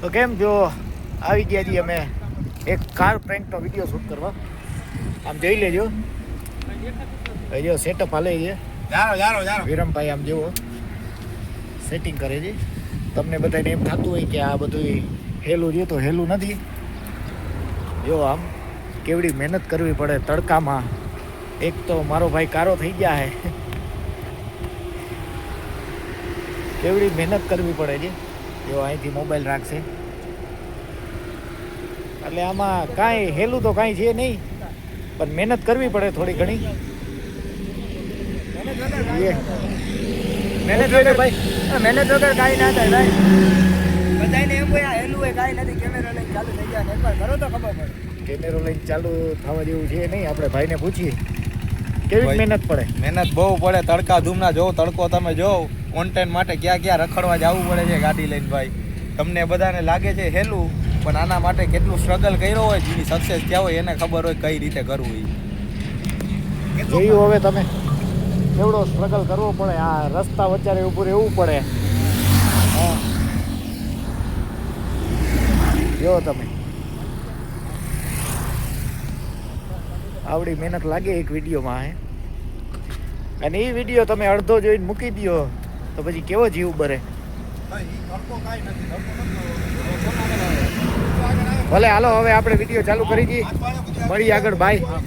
તો કેમ જો આવી ગયા છીએ અમે એક કાર પ્રેન્કનો વિડીયો શૂટ કરવા. આમ જોઈ લેજો, જો સેટઅપ હાલે છે. વિરમભાઈ આમ જેવો સેટિંગ કરે છે. તમને બધાને એમ થતું હોય કે આ બધું હેલું છે, તો હેલું નથી. જો આમ કેવડી મહેનત કરવી પડે તડકામાં. એક તો મારો ભાઈ કારો થઈ ગયા હે, કેવડી મહેનત કરવી પડે છે. જો અહીંથી મોબાઈલ રાખશે એટલે આમાં કાંઈ હેલું તો કાંઈ છે નહીં, પણ મહેનત કરવી પડે થોડી ઘણી. મહેનત વગર ભાઈ, મહેનત વગર કાંઈ ના થાય ભાઈ. બધાને એમ હોય હેલું હોય કાંઈ નથી, કેમેરો લઈને ચાલુ થઈ ગયા. એકવાર કરો તો ખબર પડે. કેમેરો લઈને ચાલુ થવા જેવું છે નહીં. આપણે ભાઈને પૂછીએ કેવી મહેનત પડે. મહેનત બહુ પડે. તડકા ધૂમના જોવો, તડકો તમે જોવો. કોન્ટેન્ટ માટે ક્યાં ક્યાં રખડવા જવું પડે છે ગાડી લઈને ભાઈ. તમને બધાને લાગે છે હેલું, પણ આના માટે કેટલું સ્ટ્રગલ કર્યો હોય, જેની સક્સેસ થયા હોય એને ખબર હોય કઈ રીતે કરવું. જોયું હવે તમે કેવડો સ્ટ્રગલ કરવો પડે. આ રસ્તા વચ્ચે ઊભું રહેવું પડે. હા જો તમે આવડી મહેનત લાગે એક વિડીયોમાં હે. અને એ વિડીયો તમે અડધો જોઈને મૂકી દો તો પછી કેવો જીવ બરે. ભલે હાલો હવે આપણે વિડીયો ચાલુ કરી દઈએ. મળી આગળ બાય.